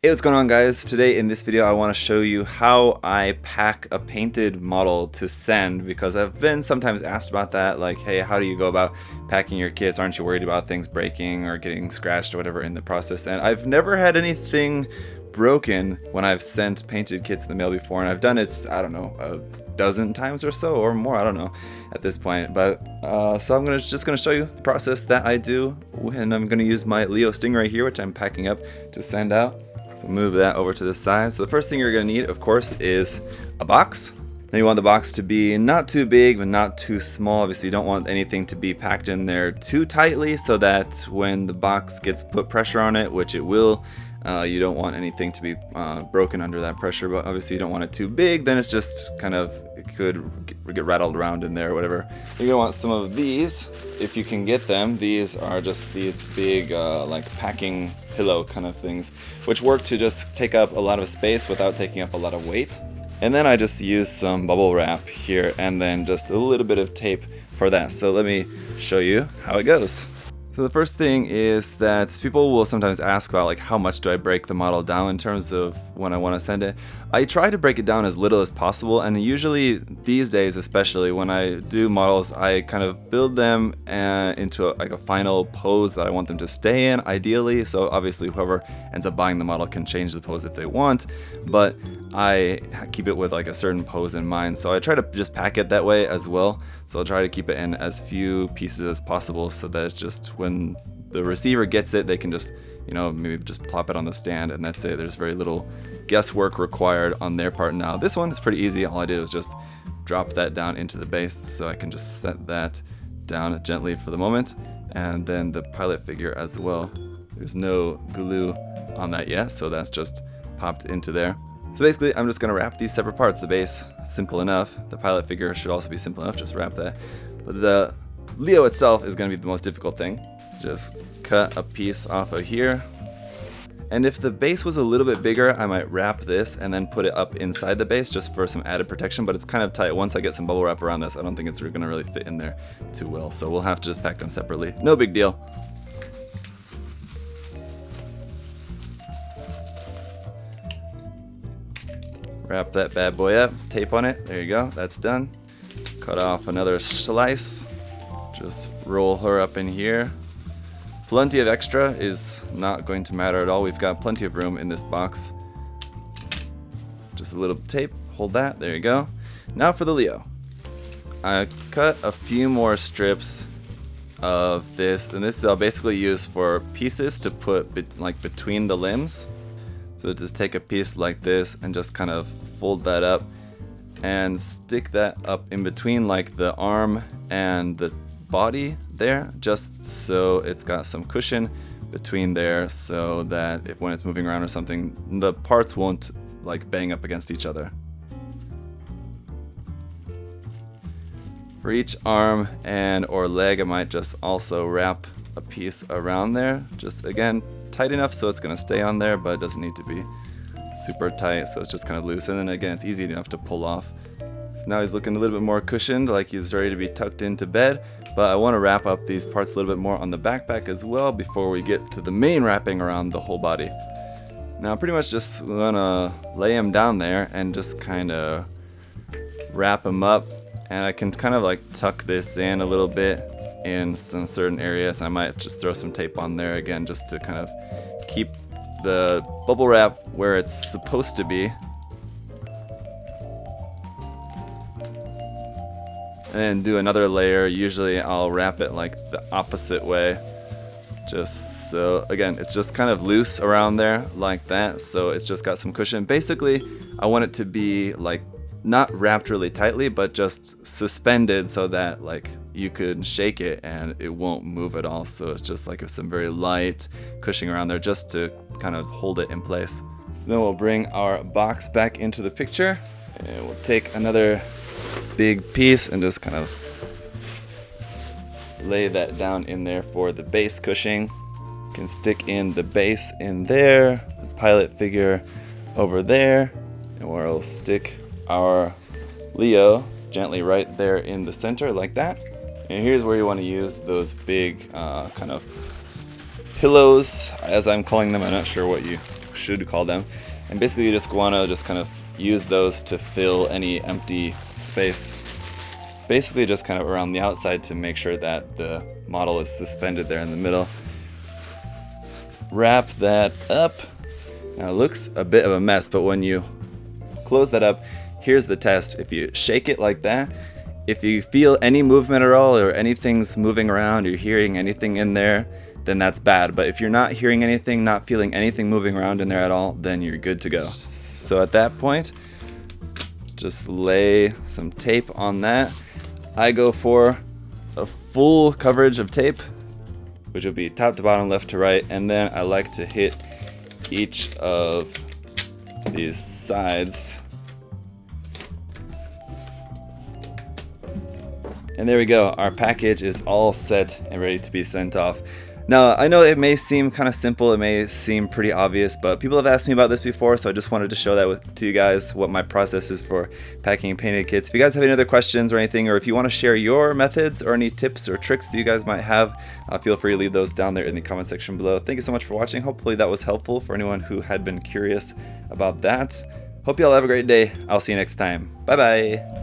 Hey, what's going on, guys? Today in this video I want to show you how I pack a painted model to send, because I've been sometimes asked about that, like, hey, how do you go about packing your kits? Aren't you worried about things breaking or getting scratched or whatever in the process? And I've never had anything broken when I've sent painted kits in the mail before, and I've done it, I don't know, a dozen times or so, or more, I don't know at this point. But so I'm just gonna show you the process that I do, and I'm gonna use my Leo Stingray here, which I'm packing up to send out. So move that over to the side. So the first thing you're going to need, of course, is a box. Now you want the box to be not too big, but not too small. Obviously, you don't want anything to be packed in there too tightly, so that when the box gets put pressure on it, which it will, you don't want anything to be broken under that pressure. But obviously, you don't want it too big. Then it's just kind of, it could get rattled around in there or whatever. You're gonna want some of these, if you can get them. These are just these big like packing pillow kind of things, which work to just take up a lot of space without taking up a lot of weight. And then I just use some bubble wrap here, and then just a little bit of tape for that. So let me show you how it goes. So the first thing is that people will sometimes ask about, like, how much do I break the model down in terms of when I want to send it. I try to break it down as little as possible, and usually these days, especially when I do models, I kind of build them into a final pose that I want them to stay in, ideally. So obviously whoever ends up buying the model can change the pose if they want, but I keep it with like a certain pose in mind. So I try to just pack it that way as well. So I'll try to keep it in as few pieces as possible, so that it's just when the receiver gets it, they can just, you know, maybe just plop it on the stand, and that's it. There's very little guesswork required on their part. Now this one is pretty easy. All I did was just drop that down into the base, so I can just set that down gently for the moment. And then the pilot figure as well. There's no glue on that yet, so that's just popped into there. So basically, I'm just going to wrap these separate parts. The base, simple enough. The pilot figure should also be simple enough, just wrap that. But the Leo itself is going to be the most difficult thing. Just cut a piece off of here. And if the base was a little bit bigger, I might wrap this and then put it up inside the base just for some added protection, but it's kind of tight. Once I get some bubble wrap around this, I don't think it's going to really fit in there too well. So we'll have to just pack them separately. No big deal. Wrap that bad boy up, tape on it, there you go, that's done. Cut off another slice, just roll her up in here. Plenty of extra is not going to matter at all. We've got plenty of room in this box. Just a little tape, hold that, there you go. Now for the Leo. I cut a few more strips of this, and this I'll basically use for pieces to put between the limbs. So just take a piece like this and just kind of fold that up and stick that up in between like the arm and the body there, just so it's got some cushion between there, so that if when it's moving around or something, the parts won't like bang up against each other. For each arm and or leg, I might just also wrap a piece around there, just again tight enough so it's going to stay on there, but it doesn't need to be super tight, so it's just kind of loose. And then again, it's easy enough to pull off. So now he's looking a little bit more cushioned, like he's ready to be tucked into bed. But I want to wrap up these parts a little bit more on the backpack as well before we get to the main wrapping around the whole body. Now pretty much just gonna lay him down there and just kind of wrap him up, and I can kind of like tuck this in a little bit in some certain areas. I might just throw some tape on there again, just to kind of keep the bubble wrap where it's supposed to be. And then do another layer. Usually I'll wrap it like the opposite way, just so, again, it's just kind of loose around there like that, so it's just got some cushion. Basically, I want it to be like not wrapped really tightly, but just suspended so that like you could shake it and it won't move at all. So it's just like some very light cushioning around there, just to kind of hold it in place. So then we'll bring our box back into the picture, and we'll take another big piece and just kind of lay that down in there for the base cushioning. You can stick in the base in there, the pilot figure over there, and we'll stick our Leo gently right there in the center like that. And here's where you want to use those big kind of pillows, as I'm calling them. I'm not sure what you should call them. And basically you just want to just kind of use those to fill any empty space. Basically just kind of around the outside to make sure that the model is suspended there in the middle. Wrap that up. Now it looks a bit of a mess, but when you close that up, here's the test. If you shake it like that, if you feel any movement at all or anything's moving around, you're hearing anything in there, then that's bad. But if you're not hearing anything, not feeling anything moving around in there at all, then you're good to go. So at that point, just lay some tape on that. I go for a full coverage of tape, which will be top to bottom, left to right, and then I like to hit each of these sides. And there we go, our package is all set and ready to be sent off. Now, I know it may seem kind of simple, it may seem pretty obvious, but people have asked me about this before, so I just wanted to show that to you guys, what my process is for packing painted kits. If you guys have any other questions or anything, or if you want to share your methods or any tips or tricks that you guys might have, feel free to leave those down there in the comment section below. Thank you so much for watching. Hopefully that was helpful for anyone who had been curious about that. Hope you all have a great day. I'll see you next time. Bye bye.